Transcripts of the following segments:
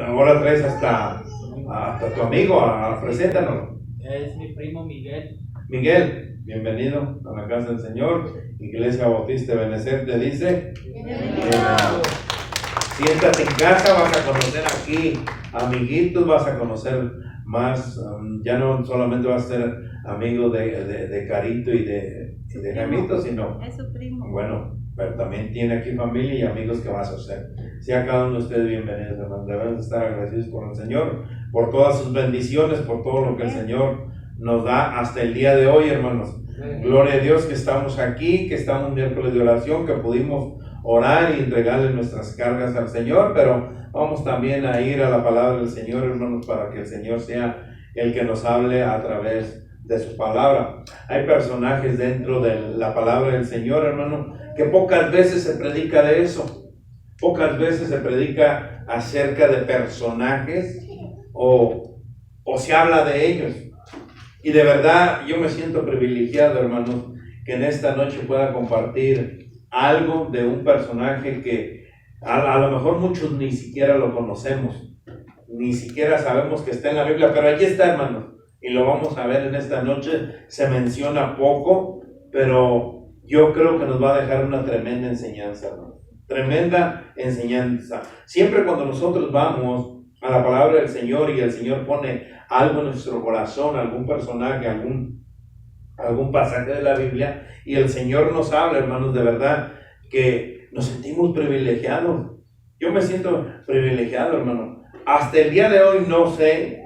Ahora traes hasta tu amigo, preséntanos. Es mi primo Miguel. Miguel, bienvenido a la casa del Señor. Iglesia Bautista de Benecer te dice: bienvenido. Siéntate en casa, vas a conocer aquí amiguitos, vas a conocer más. Ya no solamente vas a ser amigo de Carito y de Jaimito, sino es su primo. Bueno, pero también tiene aquí familia y amigos que vas a hacer. Sea cada uno de ustedes bienvenidos, hermanos. Debemos estar agradecidos por el Señor, por todas sus bendiciones, por todo lo que el Señor nos da hasta el día de hoy, hermanos. Gloria a Dios que estamos aquí, que estamos miércoles de oración, que pudimos orar y entregarle nuestras cargas al Señor, pero vamos también a ir a la palabra del Señor, hermanos, para que el Señor sea el que nos hable a través de su palabra. Hay personajes dentro de la palabra del Señor, hermano, que pocas veces se predica de eso. Pocas veces se predica acerca de personajes o se habla de ellos. Y de verdad yo me siento privilegiado, hermanos, que en esta noche pueda compartir algo de un personaje que a lo mejor muchos ni siquiera lo conocemos, ni siquiera sabemos que está en la Biblia, pero allí está, hermanos, y lo vamos a ver en esta noche. Se menciona poco, pero yo creo que nos va a dejar una tremenda enseñanza, hermanos. Tremenda enseñanza. Siempre cuando nosotros vamos a la palabra del Señor y el Señor pone algo en nuestro corazón, algún personaje, algún pasaje de la Biblia, y el Señor nos habla, hermanos, de verdad que nos sentimos privilegiados. Yo me siento privilegiado, hermano. Hasta el día de hoy no sé.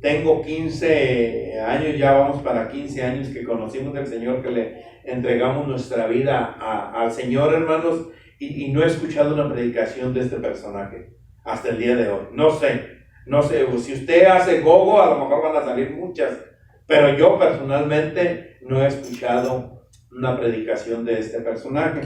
Tengo 15 años, ya vamos para 15 años que conocimos al Señor, que le entregamos nuestra vida al Señor, hermanos, y no he escuchado una predicación de este personaje hasta el día de hoy. No sé, si usted hace gogo, a lo mejor van a salir muchas, pero yo personalmente no he escuchado una predicación de este personaje.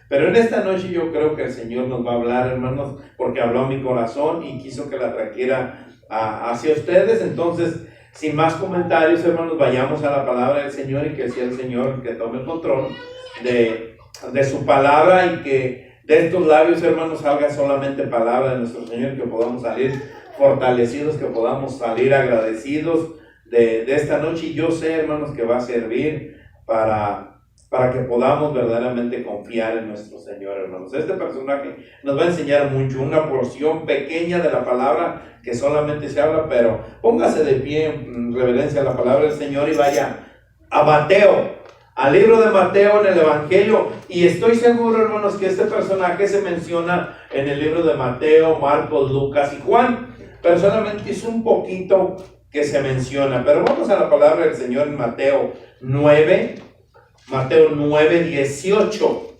Pero en esta noche yo creo que el Señor nos va a hablar, hermanos, porque habló a mi corazón y quiso que la trajera hacia ustedes. Entonces, sin más comentarios, hermanos, vayamos a la palabra del Señor y que sea el Señor que tome el control de su palabra, y que de estos labios, hermanos, salga solamente palabra de nuestro Señor, que podamos salir fortalecidos, que podamos salir agradecidos de esta noche. Y yo sé, hermanos, que va a servir para que podamos verdaderamente confiar en nuestro Señor, hermanos. Este personaje nos va a enseñar mucho, una porción pequeña de la palabra que solamente se habla, pero póngase de pie en reverencia a la palabra del Señor y vaya a Mateo, al libro de Mateo en el Evangelio. Y estoy seguro, hermanos, que este personaje se menciona en el libro de Mateo, Marcos, Lucas y Juan. Personalmente es un poquito que se menciona, pero vamos a la palabra del Señor en Mateo 9, 18.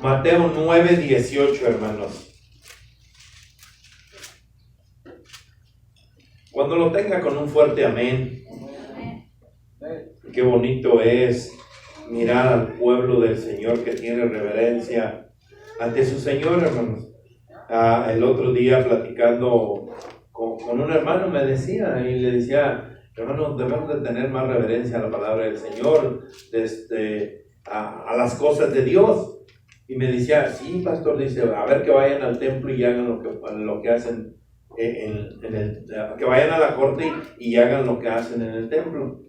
Mateo 9, 18, hermanos. Cuando lo tenga, con un fuerte amén. Qué bonito es mirar al pueblo del Señor que tiene reverencia ante su Señor, hermanos. El otro día, platicando con un hermano, me decía, y le decía: hermanos, debemos de tener más reverencia a la palabra del Señor, a las cosas de Dios. Y me decía: sí, pastor, dice, a ver, que vayan al templo y hagan lo que hacen que vayan a la corte y hagan lo que hacen en el templo.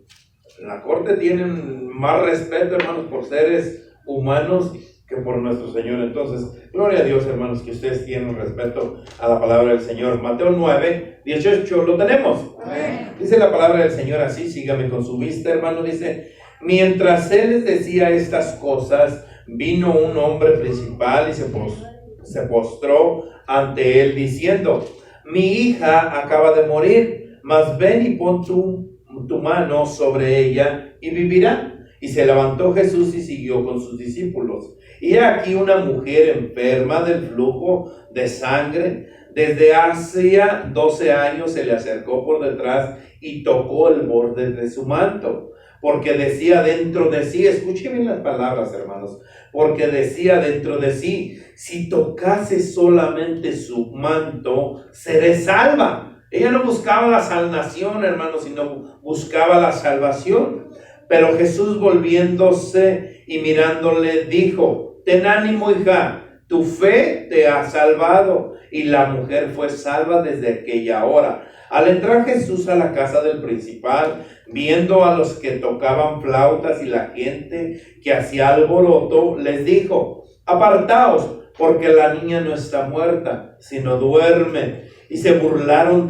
En la corte tienen más respeto, hermanos, por seres humanos que por nuestro Señor. Entonces, gloria a Dios, hermanos, que ustedes tienen respeto a la palabra del Señor. Mateo 9, 18, ¿lo tenemos? Amén. Dice la palabra del Señor así, sígame con su vista, hermano. Dice: mientras él les decía estas cosas, vino un hombre principal y se postró ante él, diciendo: mi hija acaba de morir, mas ven y pon tu mano sobre ella y vivirá. Y se levantó Jesús y siguió con sus discípulos. Y aquí una mujer enferma del flujo de sangre, desde hacía 12 años, se le acercó por detrás y tocó el borde de su manto, porque decía dentro de sí, escuchen bien las palabras, hermanos, porque decía dentro de sí: si tocase solamente su manto, seré salva. Ella no buscaba la salvación, hermanos, sino buscaba la salvación. Pero Jesús, volviéndose y mirándole, dijo: ten ánimo, hija, tu fe te ha salvado. Y la mujer fue salva desde aquella hora. Al entrar Jesús a la casa del principal, viendo a los que tocaban flautas y la gente que hacía alboroto, les dijo: apartaos, porque la niña no está muerta, sino duerme. Y se burlaban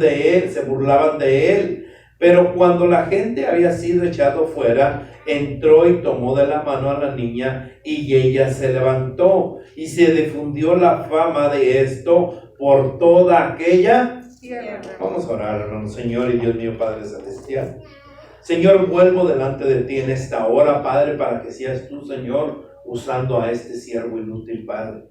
de él. Pero cuando la gente había sido echado fuera, entró y tomó de la mano a la niña, y ella se levantó, y se difundió la fama de esto por toda aquella tierra. Vamos a orar, hermano. Señor y Dios mío, Padre celestial, Señor, vuelvo delante de ti en esta hora, Padre, para que seas tú, Señor, usando a este siervo inútil, Padre.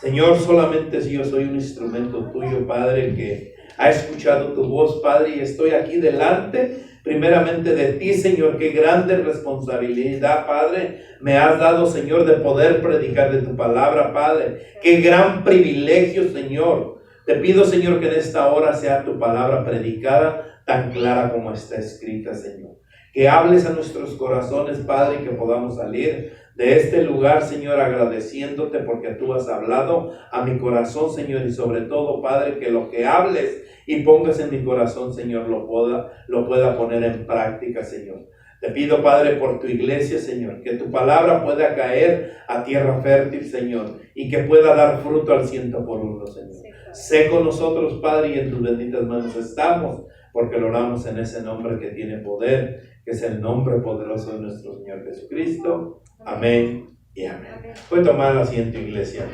Señor, solamente si yo soy un instrumento tuyo, Padre, que ha escuchado tu voz, Padre, y estoy aquí delante primeramente de ti, Señor. Qué grande responsabilidad, Padre, me has dado, Señor, de poder predicar de tu palabra, Padre. Qué gran privilegio, Señor. Te pido, Señor, que en esta hora sea tu palabra predicada tan clara como está escrita, Señor. Que hables a nuestros corazones, Padre, y que podamos salir de este lugar, Señor, agradeciéndote porque tú has hablado a mi corazón, Señor, y sobre todo, Padre, que lo que hables y pongas en mi corazón, Señor, lo pueda poner en práctica, Señor. Te pido, Padre, por tu iglesia, Señor, que tu palabra pueda caer a tierra fértil, Señor, y que pueda dar fruto al 100%, Señor. Sé con nosotros, Padre, y en tus benditas manos estamos, porque lo oramos en ese nombre que tiene poder, que es el nombre poderoso de nuestro Señor Jesucristo. Amén y amén. Voy a tomar asiento, iglesia.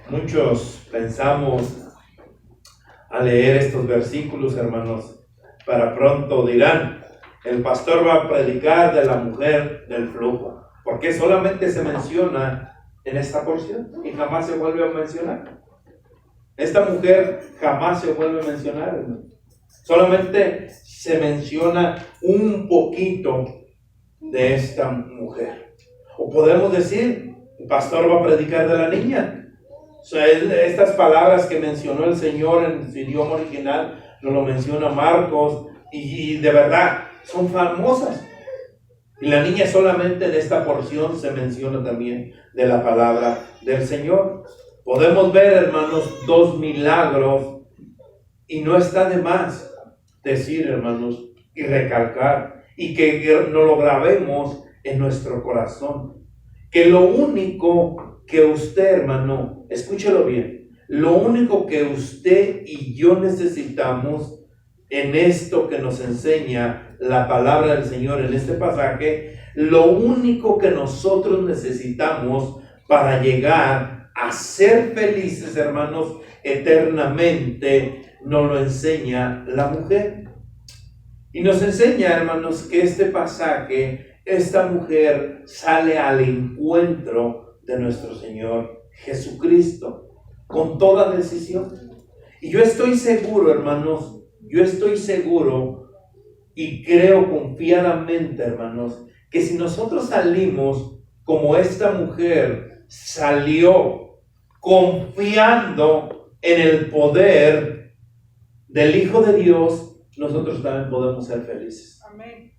Muchos pensamos a leer estos versículos, hermanos, para pronto dirán: el pastor va a predicar de la mujer del flujo, porque solamente se menciona en esta porción y jamás se vuelve a mencionar. Esta mujer jamás se vuelve a mencionar, hermano. Solamente se menciona un poquito de esta mujer. O podemos decir, el pastor va a predicar de la niña. O sea, estas palabras que mencionó el Señor en su idioma original, nos lo menciona Marcos, y de verdad son famosas. Y la niña solamente en esta porción se menciona también de la palabra del Señor. Podemos ver, hermanos, 2 milagros, y no está de más decir, hermanos, y recalcar, y que no lo grabemos en nuestro corazón, que lo único que usted, hermano, escúchelo bien, lo único que usted y yo necesitamos en esto que nos enseña la palabra del Señor en este pasaje, lo único que nosotros necesitamos para llegar a ser felices, hermanos, eternamente, nos lo enseña la mujer. Y nos enseña, hermanos, que este pasaje, esta mujer sale al encuentro de nuestro Señor Jesucristo con toda decisión. Y yo estoy seguro, hermanos, y creo confiadamente, hermanos, que si nosotros salimos como esta mujer salió, confiando en el poder del Hijo de Dios, nosotros también podemos ser felices. Amén.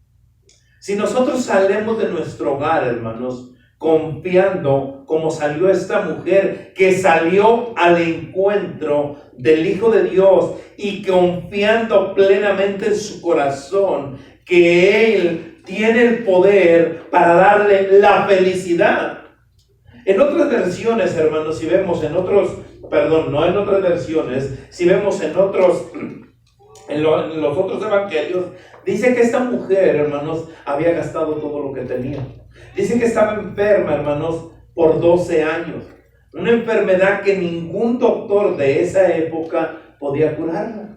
Si nosotros salimos de nuestro hogar, hermanos, confiando como salió esta mujer, que salió al encuentro del Hijo de Dios y confiando plenamente en su corazón que Él tiene el poder para darle la felicidad. En otras versiones, hermanos, si vemos en otros, no en otras versiones, si vemos en los otros evangelios, dice que esta mujer, hermanos, había gastado todo lo que tenía. Dice que estaba enferma, hermanos, por 12 años. Una enfermedad que ningún doctor de esa época podía curarla.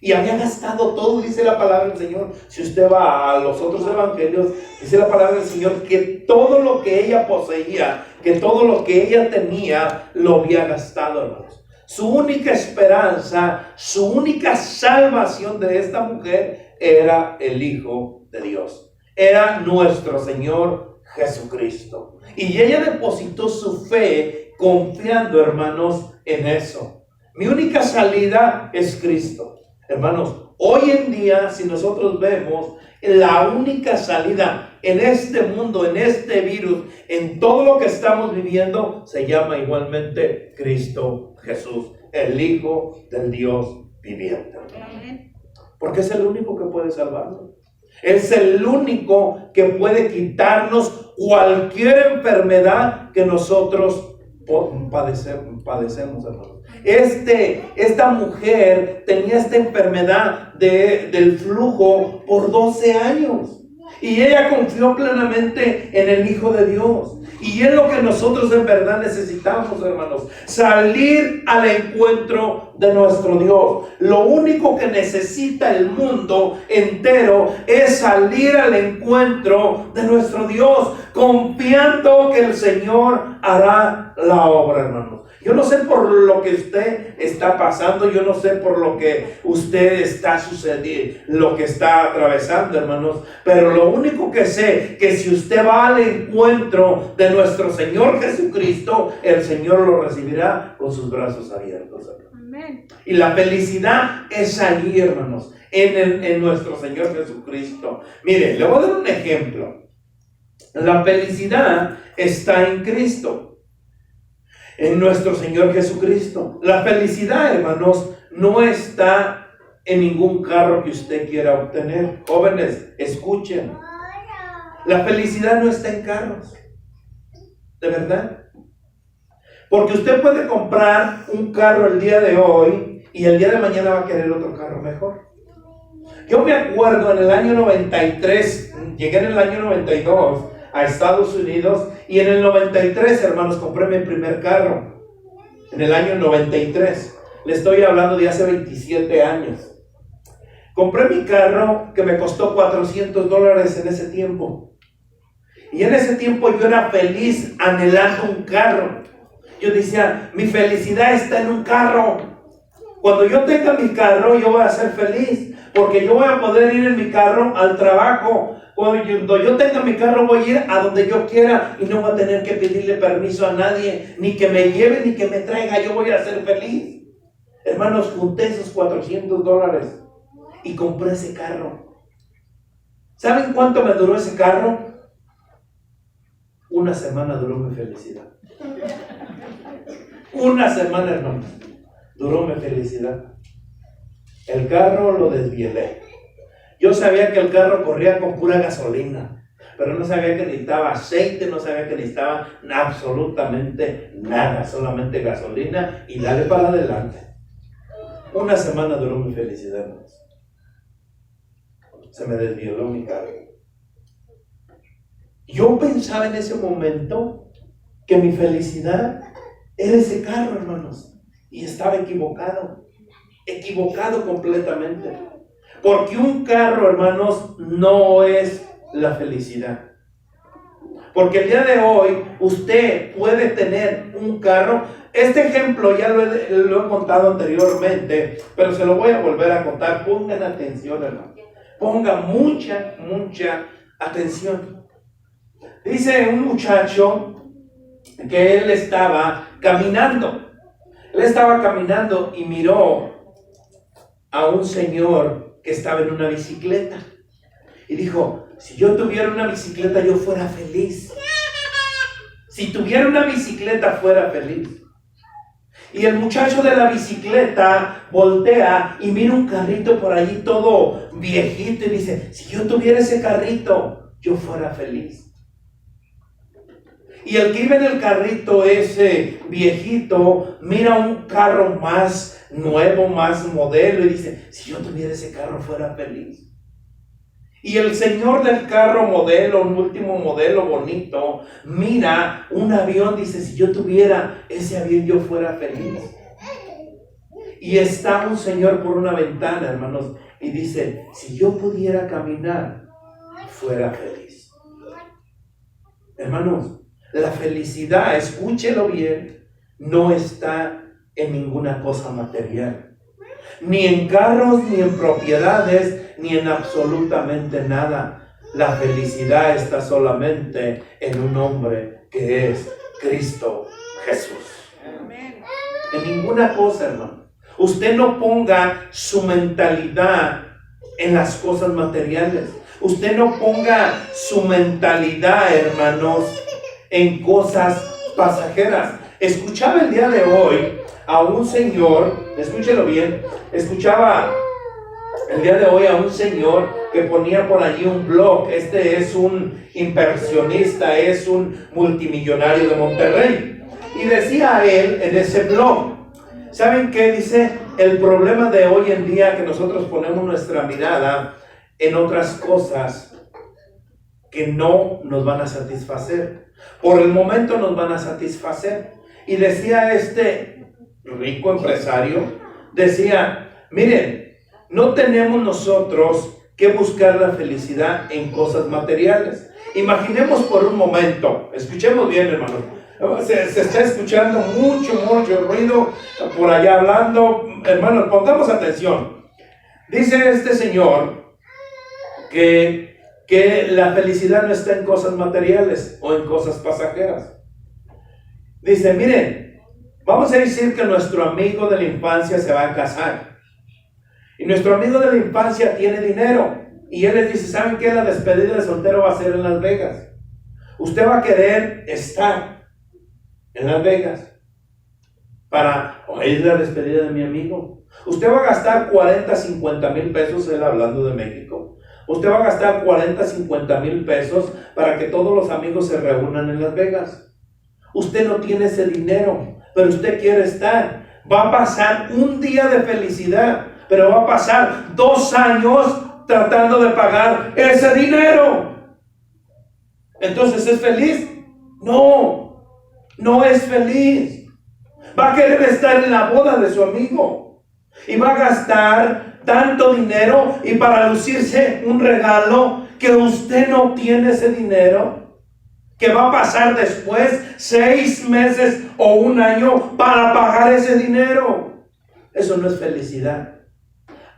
Y había gastado todo, dice la palabra del Señor. Si usted va a los otros evangelios, dice la palabra del Señor que todo lo que ella poseía, que todo lo que ella tenía, lo había gastado, hermanos. Su única esperanza, su única salvación de esta mujer era el Hijo de Dios. Era nuestro Señor Jesucristo. Y ella depositó su fe confiando, hermanos, en eso. Mi única salida es Cristo. Hermanos, hoy en día, si nosotros vemos La única salida en este mundo, en este virus, en todo lo que estamos viviendo, se llama igualmente Cristo Jesús, el Hijo del Dios viviente. Porque es el único que puede salvarnos. Es el único que puede quitarnos cualquier enfermedad que nosotros padecemos, hermanos. Esta mujer tenía esta enfermedad del flujo por 12 años. Y ella confió plenamente en el Hijo de Dios. Y es lo que nosotros en verdad necesitamos, hermanos. Salir al encuentro de nuestro Dios. Lo único que necesita el mundo entero es salir al encuentro de nuestro Dios, confiando que el Señor hará la obra, hermanos. Yo no sé por lo que usted está pasando, yo no sé por lo que usted está sucediendo, lo que está atravesando, hermanos, pero lo único que sé, que si usted va al encuentro de nuestro Señor Jesucristo, el Señor lo recibirá con sus brazos abiertos, hermanos. Amén. Y la felicidad es allí, hermanos, en nuestro Señor Jesucristo. Mire, le voy a dar un ejemplo. La felicidad está en Cristo, en nuestro Señor Jesucristo. La felicidad, hermanos, no está en ningún carro que usted quiera obtener. Jóvenes, escuchen. La felicidad no está en carros. ¿De verdad? Porque usted puede comprar un carro el día de hoy y el día de mañana va a querer otro carro mejor. Yo me acuerdo en el año 93, llegué en el año 92 a Estados Unidos, y en el 93, hermanos, compré mi primer carro. En el año 93. Le estoy hablando de hace 27 años. Compré mi carro que me costó $400 en ese tiempo. Y en ese tiempo yo era feliz anhelando un carro. Yo decía, mi felicidad está en un carro. Cuando yo tenga mi carro, yo voy a ser feliz. Porque yo voy a poder ir en mi carro al trabajo. Cuando yo tenga mi carro, voy a ir a donde yo quiera y no voy a tener que pedirle permiso a nadie, ni que me lleve, ni que me traiga. Yo voy a ser feliz. Hermanos, junté esos $400 y compré ese carro. ¿Saben cuánto me duró ese carro? Una semana duró mi felicidad. Una semana, hermanos, duró mi felicidad. El carro lo desvielé. Yo sabía que el carro corría con pura gasolina, pero no sabía que necesitaba aceite, no sabía que necesitaba absolutamente nada, solamente gasolina y dale para adelante. Una semana duró mi felicidad, hermanos. Se me desvieló mi carro. Yo pensaba en ese momento que mi felicidad era ese carro, hermanos, y estaba equivocado completamente. Porque un carro, hermanos, no es la felicidad. Porque el día de hoy usted puede tener un carro. Este ejemplo ya lo he contado anteriormente, pero se lo voy a volver a contar. Pongan atención, hermano. Pongan mucha atención. Dice un muchacho que él estaba caminando. Él estaba caminando y miró a un señor que estaba en una bicicleta. Y dijo, si yo tuviera una bicicleta, yo fuera feliz. Si tuviera una bicicleta, fuera feliz. Y el muchacho de la bicicleta voltea y mira un carrito por allí todo viejito y dice, si yo tuviera ese carrito, yo fuera feliz. Y el que iba en el carrito ese viejito mira un carro más nuevo, más modelo y dice, si yo tuviera ese carro fuera feliz. Y el señor del carro modelo, un último modelo bonito, mira un avión, dice, si yo tuviera ese avión yo fuera feliz. Y está un señor por una ventana, hermanos, y dice, si yo pudiera caminar, fuera feliz. Hermanos, la felicidad, escúchelo bien, no está en ninguna cosa material. Ni en carros, ni en propiedades, ni en absolutamente nada. La felicidad está solamente en un hombre que es Cristo Jesús. En ninguna cosa, hermano. Usted no ponga su mentalidad en las cosas materiales. usted no ponga su mentalidad, hermanos, en cosas pasajeras. Escuchaba el día de hoy a un señor, escúchelo bien, escuchaba el día de hoy a un señor que ponía por allí un blog. Este es un inversionista, es un multimillonario de Monterrey. Y decía él en ese blog, ¿saben qué dice? El problema de hoy en día que nosotros ponemos nuestra mirada en otras cosas que no nos van a satisfacer. Por el momento nos van a satisfacer. Y decía este rico empresario, decía, miren, no tenemos nosotros que buscar la felicidad en cosas materiales. Imaginemos por un momento, escuchemos bien, hermanos, se está escuchando mucho ruido por allá hablando. Hermanos, pongamos atención. Dice este señor que la felicidad no está en cosas materiales o en cosas pasajeras. Dice, miren, vamos a decir que nuestro amigo de la infancia se va a casar. Y nuestro amigo de la infancia tiene dinero. Y él les dice, ¿saben qué? La despedida de soltero va a ser en Las Vegas. Usted va a querer estar en Las Vegas para oír la despedida de mi amigo. Usted va a gastar 40, 50 mil pesos, él hablando de México. Usted va a gastar 40, 50 mil pesos para que todos los amigos se reúnan en Las Vegas. Usted no tiene ese dinero, pero usted quiere estar. Va a pasar un día de felicidad, pero va a pasar 2 años tratando de pagar ese dinero. Entonces, ¿es feliz? No, no es feliz. Va a querer estar en la boda de su amigo y va a gastar tanto dinero y para lucirse un regalo que usted no tiene ese dinero, que va a pasar después 6 meses o 1 año para pagar ese dinero. Eso no es felicidad.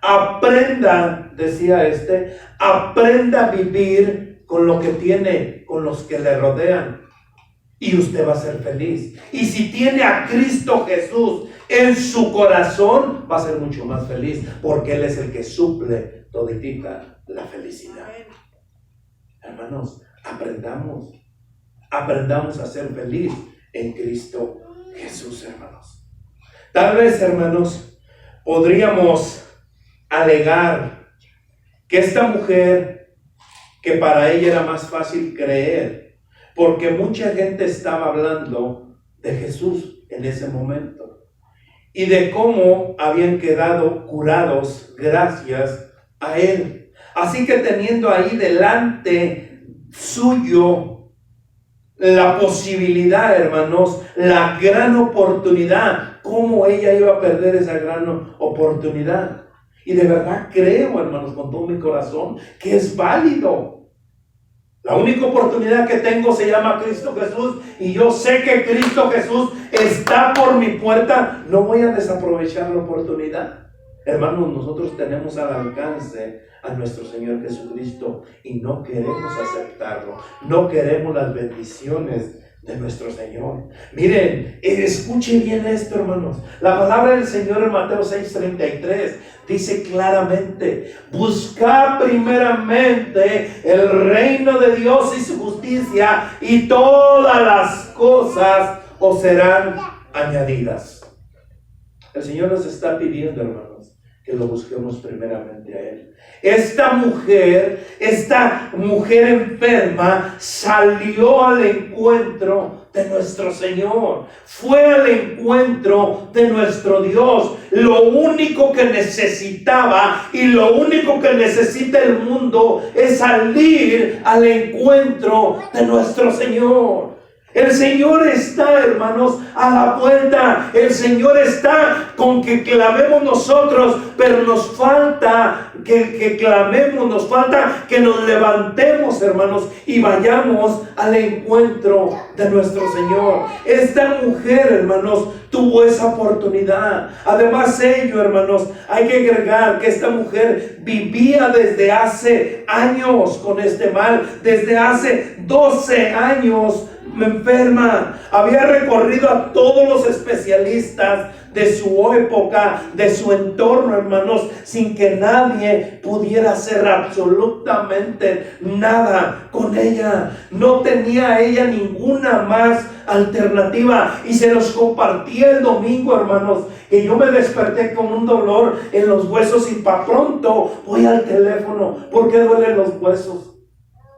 Aprenda, decía aprenda a vivir con lo que tiene, con los que le rodean, y usted va a ser feliz. Y si tiene a Cristo Jesús en su corazón, va a ser mucho más feliz, porque Él es el que suple toditita la felicidad. Hermanos, aprendamos a ser feliz en Cristo Jesús, hermanos. Tal vez, hermanos, podríamos alegar que esta mujer, que para ella era más fácil creer, porque mucha gente estaba hablando de Jesús en ese momento y de cómo habían quedado curados gracias a Él. Así que teniendo ahí delante suyo la posibilidad, hermanos, la gran oportunidad, ¿cómo ella iba a perder esa gran oportunidad? Y de verdad creo, hermanos, con todo mi corazón, que es válido. La única oportunidad que tengo se llama Cristo Jesús, y yo sé que Cristo Jesús está por mi puerta. No voy a desaprovechar la oportunidad. Hermanos, nosotros tenemos al alcance a nuestro Señor Jesucristo y no queremos aceptarlo. No queremos las bendiciones de nuestro Señor. Miren, escuche bien esto, hermanos. La palabra del Señor en Mateo 6:33 dice claramente: buscad primeramente el reino de Dios y su justicia, y todas las cosas os serán añadidas. El Señor nos está pidiendo, hermanos, que lo busquemos primeramente a Él. Esta mujer enferma salió al encuentro de nuestro Señor, fue al encuentro de nuestro Dios. Lo único que necesitaba y lo único que necesita el mundo es salir al encuentro de nuestro Señor. El Señor está, hermanos, a la puerta. El Señor está con que clamemos nosotros, pero nos falta que clamemos, nos falta que nos levantemos, hermanos, y vayamos al encuentro de nuestro Señor. Esta mujer, hermanos, tuvo esa oportunidad. Además, hermanos, hay que agregar que esta mujer vivía desde hace años con este mal, desde hace 12 años enferma. Había recorrido a todos los especialistas de su época, de su entorno, hermanos, sin que nadie pudiera hacer absolutamente nada con ella. No tenía ella ninguna más alternativa, y se los compartí el domingo, hermanos, que yo me desperté con un dolor en los huesos y para pronto voy al teléfono. ¿Por qué duelen los huesos?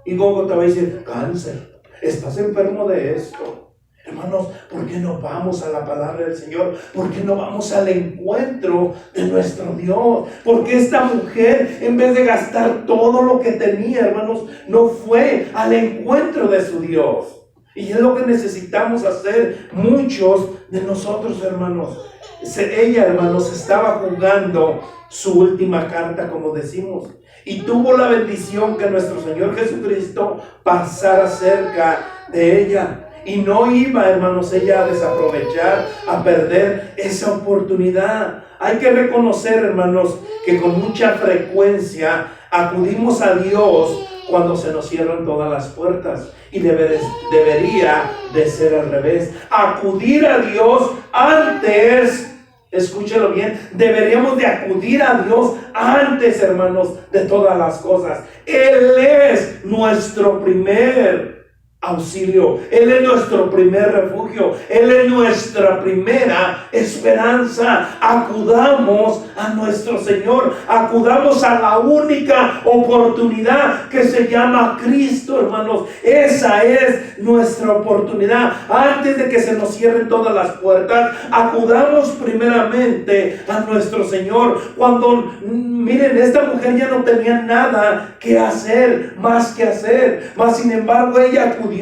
Y Gogo te va a decir: cáncer, estás enfermo de esto. Hermanos, ¿por qué no vamos a la palabra del Señor? ¿Por qué no vamos al encuentro de nuestro Dios? Porque esta mujer, en vez de gastar todo lo que tenía, hermanos, no fue al encuentro de su Dios. Y es lo que necesitamos hacer muchos de nosotros, hermanos. Ella, hermanos, estaba jugando su última carta, como decimos, y tuvo la bendición que nuestro Señor Jesucristo pasara cerca de ella. Y no iba, hermanos, ella a desaprovechar, a perder esa oportunidad. Hay que reconocer, hermanos, que con mucha frecuencia acudimos a Dios cuando se nos cierran todas las puertas. Y debería de ser al revés. Acudir a Dios antes, escúchelo bien, deberíamos de acudir a Dios antes, hermanos, de todas las cosas. Él es nuestro primer auxilio, Él es nuestro primer refugio, Él es nuestra primera esperanza. Acudamos a nuestro Señor, acudamos a la única oportunidad que se llama Cristo, hermanos. Esa es nuestra oportunidad. Antes de que se nos cierren todas las puertas, acudamos primeramente a nuestro Señor. Cuando, miren, esta mujer ya no tenía nada que hacer, más que hacer, mas sin embargo ella acudió.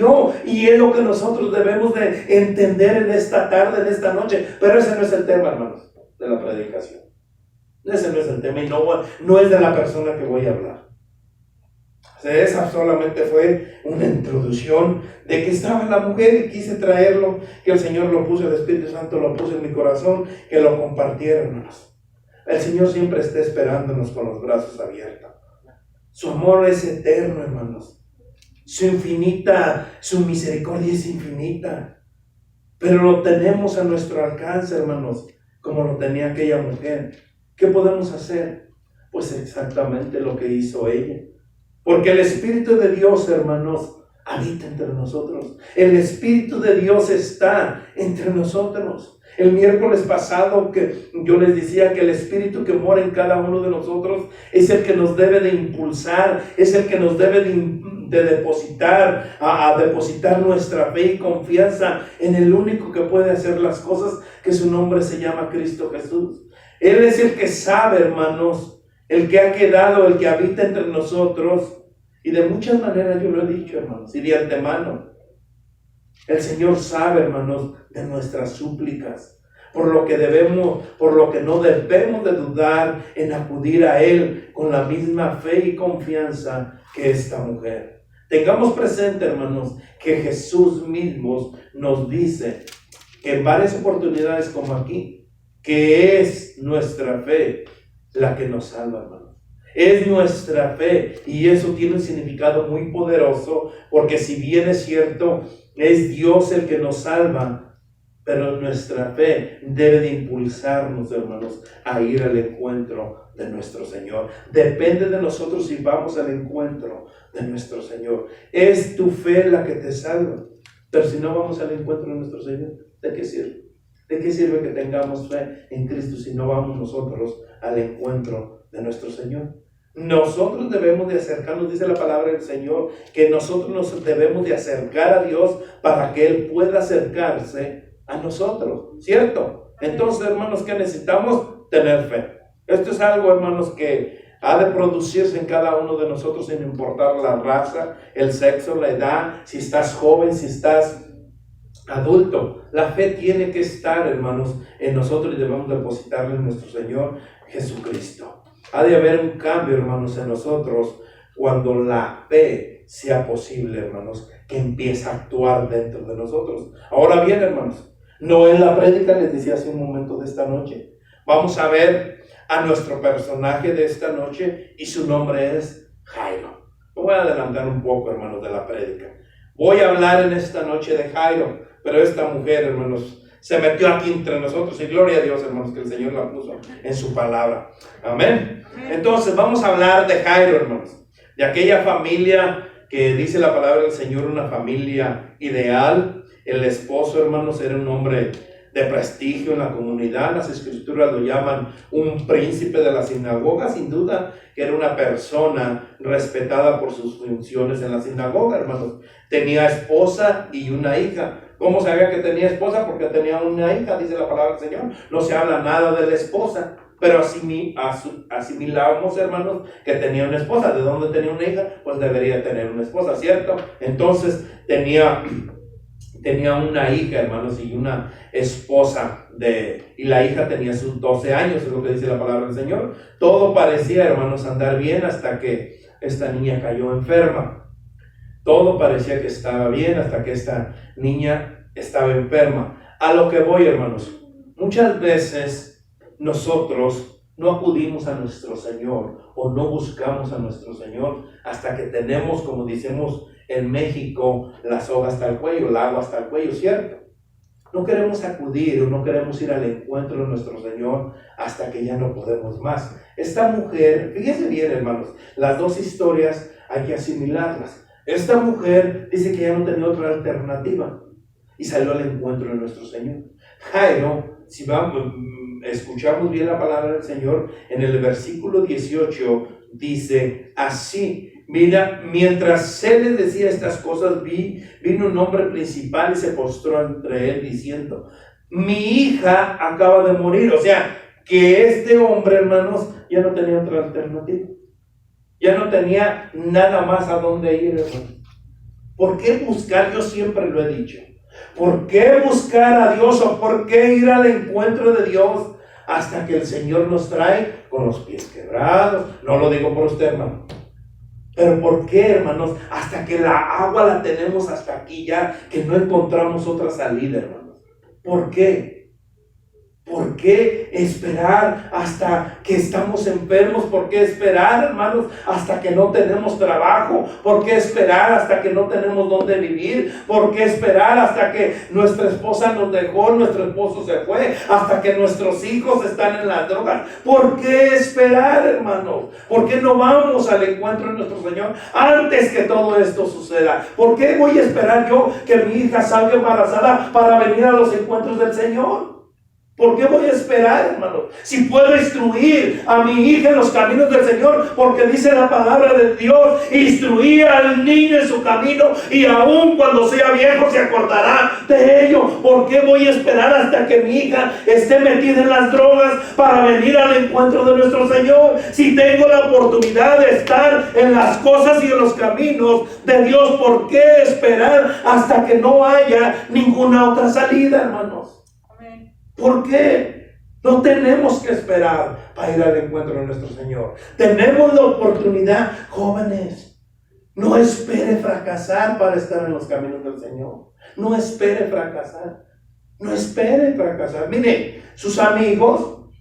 Y es lo que nosotros debemos de entender en esta tarde, en esta noche. Pero ese no es el tema, hermanos, de la predicación. Ese no es el tema, y no es de la persona que voy a hablar. Esa solamente fue una introducción de que estaba la mujer, y quise traerlo, que el Señor lo puso, el Espíritu Santo lo puso en mi corazón, que lo compartiera, hermanos. El Señor siempre está esperándonos con los brazos abiertos. Su amor es eterno, hermanos. Su misericordia es infinita. Pero lo tenemos a nuestro alcance, hermanos, como lo tenía aquella mujer. ¿Qué podemos hacer? Pues exactamente lo que hizo ella. Porque el Espíritu de Dios, hermanos, habita entre nosotros. El Espíritu de Dios está entre nosotros. El miércoles pasado que yo les decía que el Espíritu que mora en cada uno de nosotros es el que nos debe de impulsar, es el que nos debe de depositar, a depositar nuestra fe y confianza en el único que puede hacer las cosas, que su nombre se llama Cristo Jesús. Él es el que sabe, hermanos, el que ha quedado, el que habita entre nosotros. Y de muchas maneras yo lo he dicho, hermanos, y de antemano. El Señor sabe, hermanos, de nuestras súplicas, por lo que no debemos de dudar en acudir a Él con la misma fe y confianza que esta mujer. Tengamos presente, hermanos, que Jesús mismo nos dice que en varias oportunidades como aquí, que es nuestra fe la que nos salva, hermanos. Es nuestra fe, y eso tiene un significado muy poderoso, porque si bien es cierto, es Dios el que nos salva, pero nuestra fe debe de impulsarnos, hermanos, a ir al encuentro de nuestro Señor. Depende de nosotros si vamos al encuentro de nuestro Señor. Es tu fe la que te salva, pero si no vamos al encuentro de nuestro Señor, ¿de qué sirve? ¿De qué sirve que tengamos fe en Cristo si no vamos nosotros al encuentro de nuestro Señor? Nosotros debemos de acercarnos, dice la palabra del Señor, que nosotros nos debemos de acercar a Dios para que Él pueda acercarse a nosotros, ¿cierto? Entonces, hermanos, ¿qué necesitamos? Tener fe. Esto es algo, hermanos, que ha de producirse en cada uno de nosotros sin importar la raza, el sexo, la edad, si estás joven, si estás adulto. La fe tiene que estar, hermanos, en nosotros, y debemos depositarla en nuestro Señor Jesucristo. Ha de haber un cambio, hermanos, en nosotros cuando la fe sea posible, hermanos, que empiece a actuar dentro de nosotros. Ahora bien, hermanos, no en la prédica, les decía hace un momento de esta noche, vamos a ver a nuestro personaje de esta noche, y su nombre es Jairo. Me voy a adelantar un poco, hermanos, de la prédica. Voy a hablar en esta noche de Jairo, pero esta mujer, hermanos, se metió aquí entre nosotros y gloria a Dios, hermanos, que el Señor la puso en su palabra. Amén. Entonces vamos a hablar de Jairo, hermanos, de aquella familia que dice la palabra del Señor, una familia ideal. El esposo, hermanos, era un hombre de prestigio en la comunidad. Las escrituras lo llaman un príncipe de la sinagoga. Sin duda que era una persona respetada por sus funciones en la sinagoga, hermanos. Tenía esposa y una hija. ¿Cómo sabía que tenía esposa? Porque tenía una hija, dice la palabra del Señor. No se habla nada de la esposa, pero asimilamos, hermanos, que tenía una esposa. ¿De dónde tenía una hija? Pues debería tener una esposa, ¿cierto? Entonces tenía una hija, hermanos, y una esposa, y la hija tenía sus 12 años, es lo que dice la palabra del Señor. Todo parecía, hermanos, andar bien hasta que esta niña cayó enferma. Todo parecía que estaba bien hasta que esta niña estaba enferma. A lo que voy, hermanos, muchas veces nosotros no acudimos a nuestro Señor o no buscamos a nuestro Señor hasta que tenemos, como decimos en México, la soga hasta el cuello, el agua hasta el cuello, ¿cierto? No queremos acudir o no queremos ir al encuentro de nuestro Señor hasta que ya no podemos más. Esta mujer, fíjense bien, hermanos, las dos historias hay que asimilarlas. Esta mujer dice que ya no tenía otra alternativa y salió al encuentro de nuestro Señor. Jairo, si escuchamos bien la palabra del Señor, en el versículo 18 dice así: mira, mientras él les decía estas cosas, vino un hombre principal y se postró entre él diciendo: mi hija acaba de morir. O sea, que este hombre, hermanos, ya no tenía otra alternativa. Ya no tenía nada más a dónde ir, hermanos. ¿Por qué buscar? Yo siempre lo he dicho. ¿Por qué buscar a Dios o por qué ir al encuentro de Dios hasta que el Señor nos trae con los pies quebrados? No lo digo por usted, hermano. Pero ¿por qué, hermanos? Hasta que la agua la tenemos hasta aquí ya, que no encontramos otra salida, hermanos. ¿Por qué? ¿Por qué esperar hasta que estamos enfermos? ¿Por qué esperar, hermanos, hasta que no tenemos trabajo? ¿Por qué esperar hasta que no tenemos dónde vivir? ¿Por qué esperar hasta que nuestra esposa nos dejó, nuestro esposo se fue, hasta que nuestros hijos están en las drogas? ¿Por qué esperar, hermanos? ¿Por qué no vamos al encuentro de nuestro Señor antes que todo esto suceda? ¿Por qué voy a esperar yo que mi hija salga embarazada para venir a los encuentros del Señor? ¿Por qué voy a esperar, hermano? Si puedo instruir a mi hija en los caminos del Señor, porque dice la palabra de Dios: instruir al niño en su camino y aún cuando sea viejo se acordará de ello. ¿Por qué voy a esperar hasta que mi hija esté metida en las drogas para venir al encuentro de nuestro Señor? Si tengo la oportunidad de estar en las cosas y en los caminos de Dios, ¿por qué esperar hasta que no haya ninguna otra salida, hermanos? ¿Por qué? No tenemos que esperar para ir al encuentro de nuestro Señor. Tenemos la oportunidad, jóvenes. No espere fracasar para estar en los caminos del Señor. No espere fracasar. No espere fracasar. Mire, sus amigos,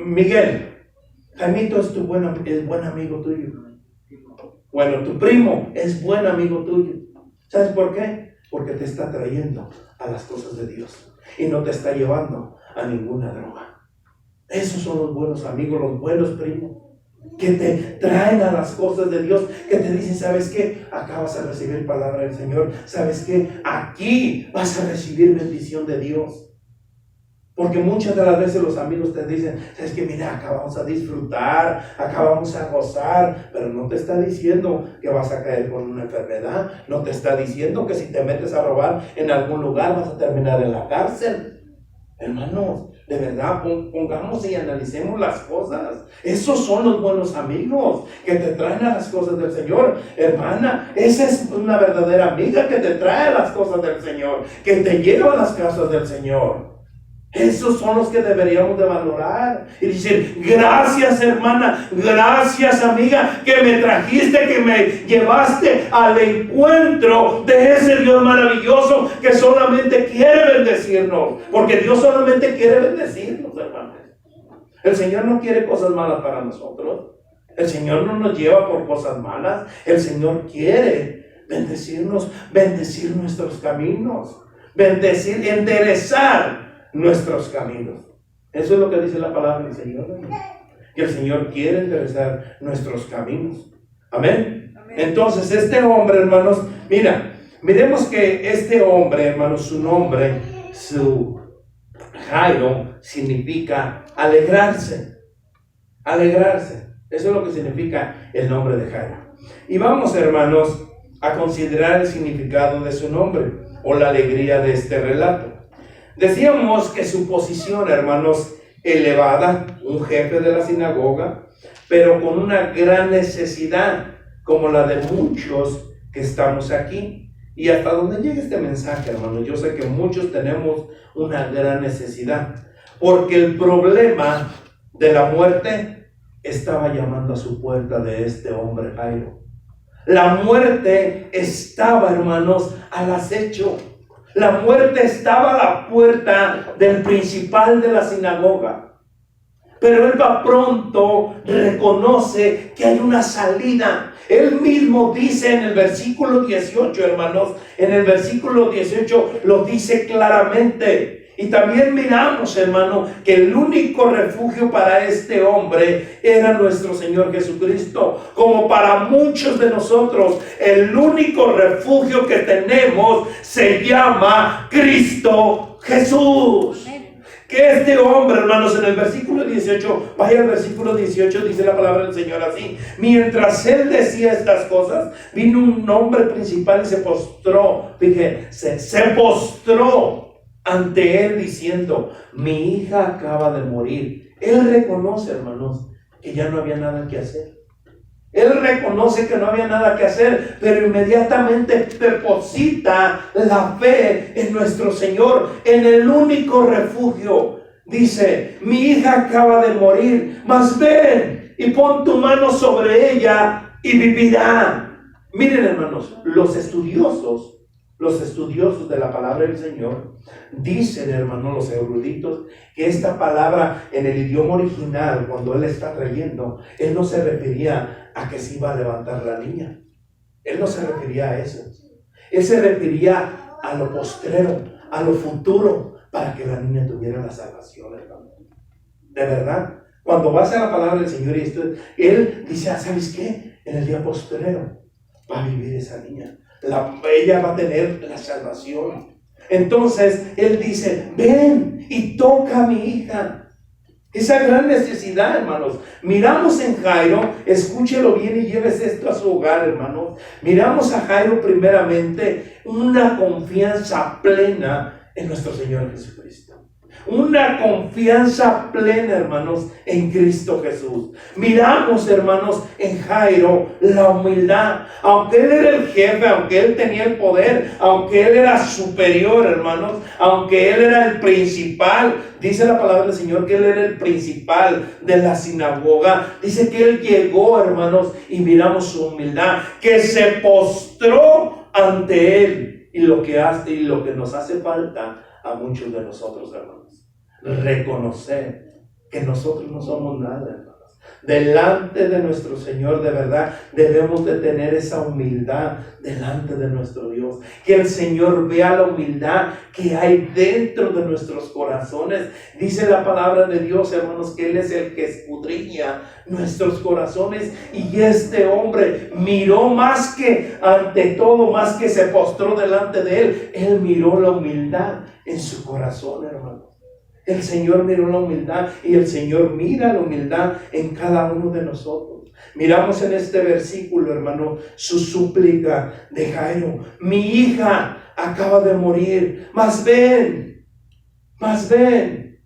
Miguel, Jaimito es buen amigo tuyo. Bueno, tu primo es buen amigo tuyo. ¿Sabes por qué? Porque te está trayendo a las cosas de Dios y no te está llevando a ninguna droga. Esos son los buenos amigos, los buenos primos, que te traen a las cosas de Dios, que te dicen: ¿sabes qué? Acá vas a recibir palabra del Señor. ¿Sabes qué? Aquí vas a recibir bendición de Dios. Porque muchas de las veces los amigos te dicen: ¿sabes qué? Mira, acá vamos a disfrutar, acá vamos a gozar, pero no te está diciendo que vas a caer con una enfermedad, no te está diciendo que si te metes a robar en algún lugar vas a terminar en la cárcel. Hermanos, de verdad, pongamos y analicemos las cosas. Esos son los buenos amigos que te traen a las cosas del Señor. Hermana, esa es una verdadera amiga que te trae a las cosas del Señor, que te lleva a las casas del Señor. Esos son los que deberíamos de valorar y decir: gracias, hermana, gracias, amiga, que me trajiste, que me llevaste al encuentro de ese Dios maravilloso que solamente quiere bendecirnos, porque Dios solamente quiere bendecirnos, hermanos. El Señor no quiere cosas malas para nosotros. El Señor no nos lleva por cosas malas. El Señor quiere bendecirnos, bendecir nuestros caminos, bendecir, enderezar nuestros caminos. Eso es lo que dice la palabra del Señor, hermano. Que el Señor quiere enderezar nuestros caminos. Amén. Entonces este hombre, hermanos, miremos que este hombre, hermanos, su nombre, su Jairo, significa alegrarse. Alegrarse. Eso es lo que significa el nombre de Jairo. Y vamos, hermanos, a considerar el significado de su nombre o la alegría de este relato. Decíamos que su posición, hermanos, elevada, un jefe de la sinagoga, pero con una gran necesidad, como la de muchos que estamos aquí. Y hasta donde llegue este mensaje, hermanos, yo sé que muchos tenemos una gran necesidad, porque el problema de la muerte estaba llamando a su puerta de este hombre Jairo. La muerte estaba, hermanos, al acecho. La muerte estaba a la puerta del principal de la sinagoga. Pero él va pronto, reconoce que hay una salida. Él mismo dice en el versículo 18, hermanos, en el versículo 18 lo dice claramente. Y también miramos, hermano, que el único refugio para este hombre era nuestro Señor Jesucristo. Como para muchos de nosotros, el único refugio que tenemos se llama Cristo Jesús. Que este hombre, hermanos, en el versículo 18, vaya al versículo 18, dice la palabra del Señor así: mientras él decía estas cosas, vino un hombre principal y se postró, fíjense, se postró ante él diciendo: mi hija acaba de morir. Él reconoce, hermanos, que ya no había nada que hacer. Él reconoce que no había nada que hacer, pero inmediatamente deposita la fe en nuestro Señor, en el único refugio. Dice: mi hija acaba de morir, mas ven y pon tu mano sobre ella y vivirá. Miren, hermanos, los estudiosos de la palabra del Señor dicen, hermanos, los eruditos, que esta palabra en el idioma original, cuando él está trayendo, él no se refería a que se iba a levantar la niña. Él no se refería a eso. Él se refería a lo postrero, a lo futuro, para que la niña tuviera la salvación, hermano. De verdad, cuando vas a la palabra del Señor, él dice: ¿sabes qué? En el día postrero va a vivir esa niña. Ella va a tener la salvación. Entonces él dice: ven y toca a mi hija. Esa gran necesidad, hermanos. Miramos en Jairo, escúchelo bien y lleves esto a su hogar, hermanos. Miramos a Jairo primeramente una confianza plena en nuestro Señor Jesucristo. Una confianza plena, hermanos, en Cristo Jesús. Miramos, hermanos, en Jairo la humildad. Aunque él era el jefe, aunque él tenía el poder, aunque él era superior, hermanos, aunque él era el principal, dice la palabra del Señor que él era el principal de la sinagoga. Dice que él llegó, hermanos, y miramos su humildad, que se postró ante él. Y lo que nos hace falta a muchos de nosotros, hermanos, reconocer que nosotros no somos nada, hermanos. Delante de nuestro Señor, de verdad, debemos de tener esa humildad delante de nuestro Dios. Que el Señor vea la humildad que hay dentro de nuestros corazones. Dice la palabra de Dios, hermanos, que Él es el que escudriña nuestros corazones. Y este hombre miró más que ante todo, más que se postró delante de Él, Él miró la humildad en su corazón, hermano. El Señor miró la humildad y el Señor mira la humildad en cada uno de nosotros. Miramos en este versículo, hermano, su súplica de Jairo: mi hija acaba de morir, mas ven, mas ven.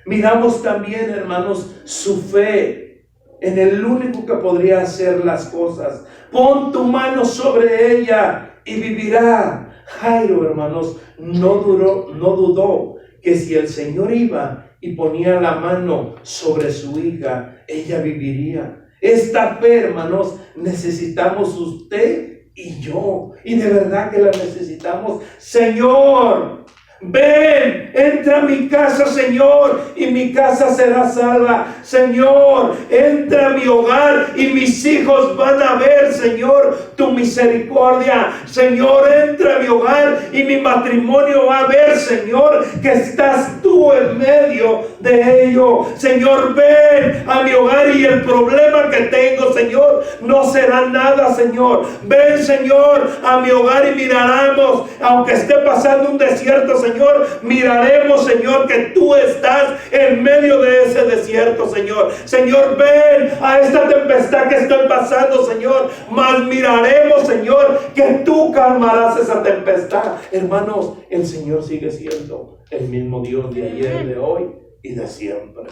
Miramos también, hermanos, su fe en el único que podría hacer las cosas. Pon tu mano sobre ella y vivirá. Jairo, hermanos, no dudó que si el Señor iba y ponía la mano sobre su hija, ella viviría. Esta fe, hermanos, necesitamos usted y yo. Y de verdad que la necesitamos. Señor, Ven, entra a mi casa, Señor, y mi casa será salva. Señor, entra a mi hogar y mis hijos van a ver, Señor, tu misericordia. Señor, entra a mi hogar y mi matrimonio va a ver, Señor, que estás tú en medio de ello. Señor, ven a mi hogar y el problema que tengo, Señor, no será nada, Señor. Ven, Señor, a mi hogar y miraremos, aunque esté pasando un desierto, Señor, miraremos, Señor, que tú estás en medio de ese desierto, Señor. Señor, ven a esta tempestad que estoy pasando, Señor, mas miraremos, Señor, que tú calmarás esa tempestad. Hermanos, el Señor sigue siendo el mismo Dios de ayer, de hoy y de siempre.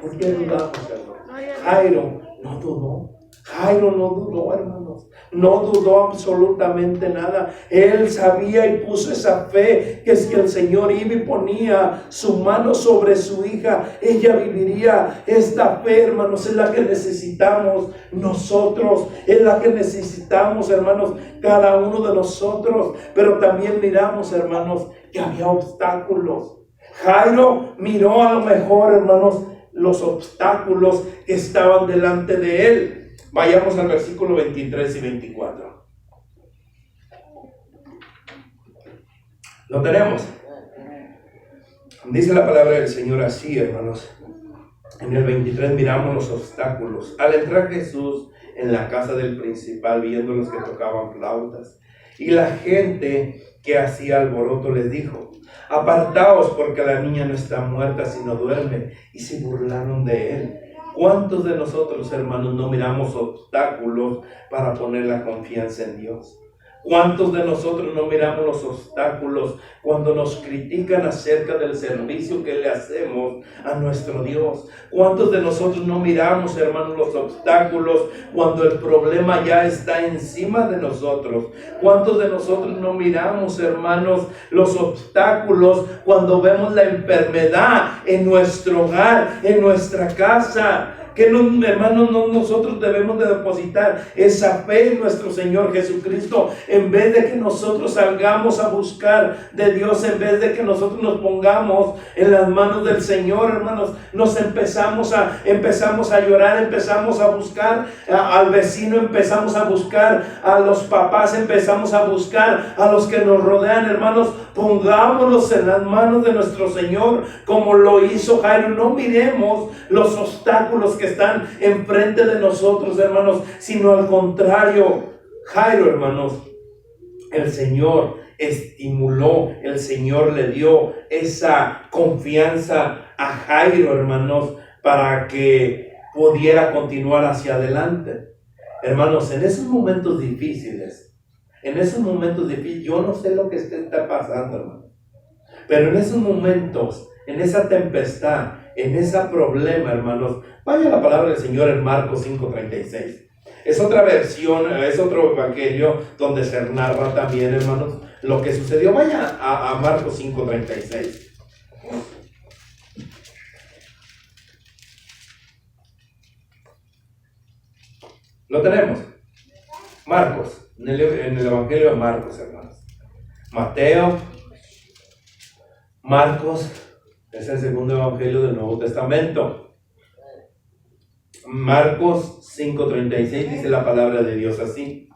¿Por qué dudamos, hermanos? Jairo no dudó. Jairo no dudó, hermanos. No dudó absolutamente nada. Él sabía y puso esa fe que si el Señor iba y ponía su mano sobre su hija, ella viviría. Esta fe, hermanos, es la que necesitamos nosotros. Es la que necesitamos, hermanos, cada uno de nosotros. Pero también miramos, hermanos, que había obstáculos. Jairo miró a lo mejor, hermanos, los obstáculos que estaban delante de él. Vayamos al versículo 23 y 24. ¿Lo tenemos? Dice la palabra del Señor así, hermanos. En el 23 miramos los obstáculos. Al entrar Jesús en la casa del principal, viendo los que tocaban flautas y la gente que hacía alboroto, les dijo: apartaos, porque la niña no está muerta, sino duerme. Y se burlaron de él. ¿Cuántos de nosotros, hermanos, no miramos obstáculos para poner la confianza en Dios? ¿Cuántos de nosotros no miramos los obstáculos cuando nos critican acerca del servicio que le hacemos a nuestro Dios? ¿Cuántos de nosotros no miramos, hermanos, los obstáculos cuando el problema ya está encima de nosotros? ¿Cuántos de nosotros no miramos, hermanos, los obstáculos cuando vemos la enfermedad en nuestro hogar, en nuestra casa? Que hermanos, nosotros debemos de depositar esa fe en nuestro Señor Jesucristo, en vez de que nosotros salgamos a buscar de Dios, en vez de que nosotros nos pongamos en las manos del Señor, hermanos, nos empezamos a llorar, empezamos a buscar al vecino, empezamos a buscar a los papás, empezamos a buscar a los que nos rodean, hermanos. Pongámonos en las manos de nuestro Señor como lo hizo Jairo. No miremos los obstáculos que están enfrente de nosotros, hermanos, sino al contrario. Jairo, hermanos, el Señor estimuló, el Señor le dio esa confianza a Jairo, hermanos, para que pudiera continuar hacia adelante. Hermanos, en esos momentos difíciles, yo no sé lo que está pasando, hermano, pero en esos momentos, en esa tempestad, en ese problema, hermanos, vaya la palabra del Señor en Marcos 5:36. Es otra versión, es otro evangelio donde se narra también, hermanos, lo que sucedió. Vaya a Marcos 5:36. Lo tenemos. Marcos, en el evangelio de Marcos, hermanos. Mateo, Marcos, es el segundo evangelio del Nuevo Testamento. Marcos 5:36 dice la palabra de Dios así: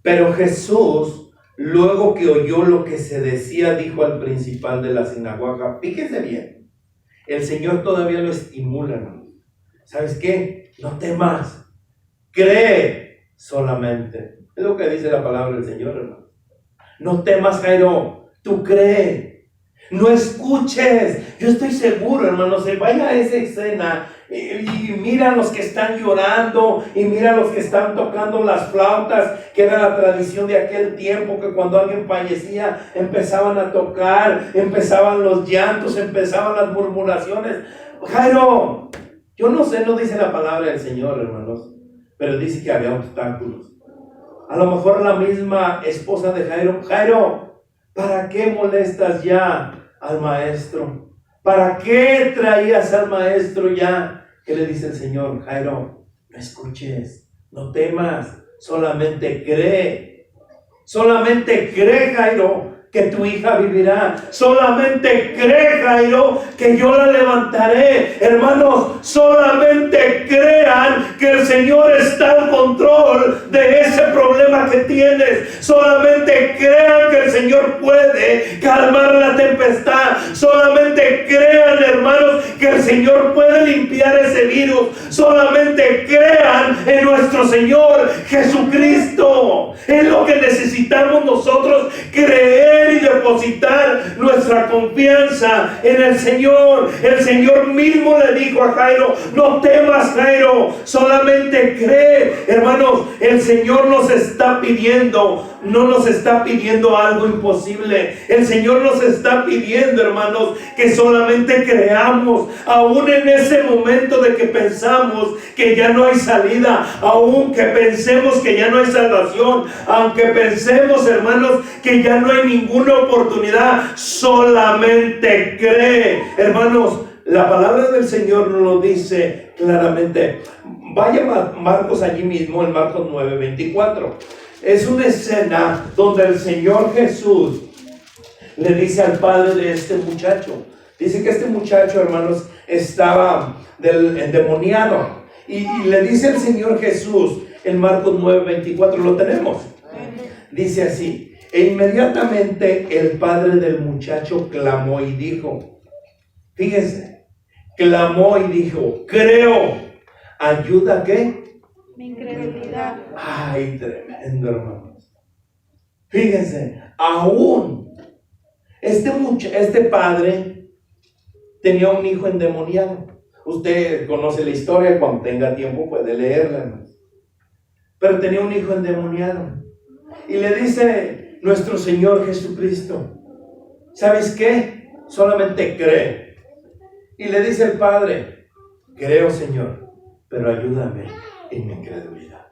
pero Jesús, luego que oyó lo que se decía, dijo al principal de la sinagoga, fíjese bien, el Señor todavía lo estimula, ¿no? ¿Sabes qué? No temas, cree solamente. Es lo que dice la palabra del Señor, hermano. No temas, Jairo, tú cree. No escuches. Yo estoy seguro, hermanos, se vaya a esa escena y mira a los que están llorando y mira a los que están tocando las flautas, que era la tradición de aquel tiempo, que cuando alguien fallecía empezaban a tocar, empezaban los llantos, empezaban las murmuraciones. Jairo, yo no sé, no dice la palabra del Señor, hermanos, pero dice que había obstáculos. A lo mejor la misma esposa de Jairo: Jairo, ¿para qué molestas ya al maestro? ¿Para qué traías al maestro ya? ¿Qué le dice el Señor? Jairo, no escuches, no temas, solamente cree. Solamente cree, Jairo, que tu hija vivirá. Solamente cree, Jairo, que yo la levantaré. Hermanos, solamente crean que el Señor está al control de ese problema que tienes. Solamente crean que el Señor puede calmar la tempestad. Solamente crean, hermanos, que el Señor puede limpiar ese virus. Solamente crean en nuestro Señor Jesucristo. Es lo que necesitamos nosotros, creer y depositar nuestra confianza en el Señor. El Señor mismo le dijo a Jairo: no temas, Jairo, solamente cree. Hermanos, el Señor nos está pidiendo, no nos está pidiendo algo imposible. El Señor nos está pidiendo, hermanos, que solamente creamos, aún en ese momento de que pensamos que ya no hay salida, aún que pensemos que ya no hay salvación, aunque pensemos, hermanos, que ya no hay ninguna oportunidad, solamente cree. Hermanos, la palabra del Señor nos lo dice claramente. Vaya Marcos allí mismo, en Marcos 9:24. Es una escena donde el Señor Jesús le dice al padre de este muchacho. Dice que este muchacho, hermanos, estaba endemoniado. Y le dice el Señor Jesús en Marcos 9:24, lo tenemos. Dice así: e inmediatamente el padre del muchacho clamó y dijo, fíjense, clamó y dijo, creo, ayuda, ¿qué? Mi incredulidad. Ay, tremendo, hermanos. Fíjense, aún este padre tenía un hijo endemoniado. Usted conoce la historia, cuando tenga tiempo puede leerla, hermanos. Pero tenía un hijo endemoniado. Y le dice nuestro Señor Jesucristo, ¿sabes qué? Solamente cree. Y le dice el padre, creo, Señor, pero ayúdame en mi incredulidad.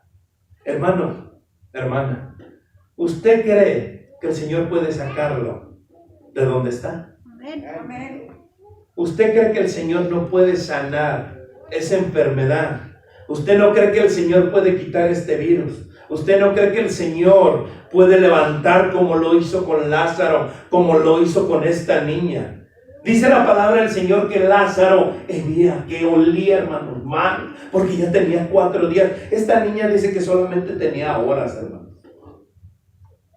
Hermano, hermana, ¿usted cree que el Señor puede sacarlo de donde está? Amén. ¿Usted cree que el Señor no puede sanar esa enfermedad? ¿Usted no cree que el Señor puede quitar este virus? ¿Usted no cree que el Señor puede levantar como lo hizo con Lázaro, como lo hizo con esta niña? Dice la palabra del Señor que Lázaro que olía, hermanos, mal, porque ya tenía 4 días. Esta niña dice que solamente tenía horas, hermanos.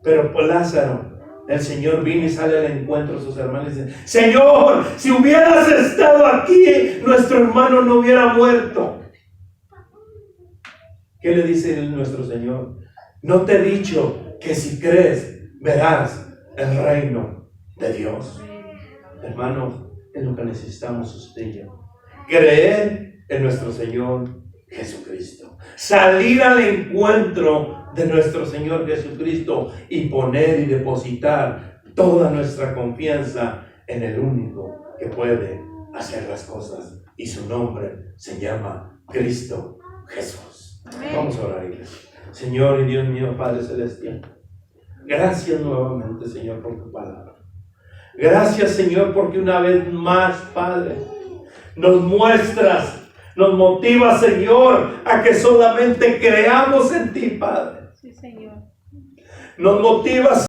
Pero por Lázaro, el Señor vino y sale al encuentro de sus hermanos y dice, Señor, si hubieras estado aquí, nuestro hermano no hubiera muerto. ¿Qué le dice nuestro Señor? No te he dicho que si crees, verás el reino de Dios. Hermanos, es lo que necesitamos usted y yo. Creer en nuestro Señor Jesucristo. Salir al encuentro de nuestro Señor Jesucristo y poner y depositar toda nuestra confianza en el único que puede hacer las cosas. Y su nombre se llama Cristo Jesús. Amén. Vamos a orar, iglesia. Señor y Dios mío, Padre Celestial, gracias nuevamente, Señor, por tu palabra. Gracias, Señor, porque una vez más, Padre, nos muestras, nos motivas, Señor, a que solamente creamos en ti, Padre. Sí, Señor. Nos motivas,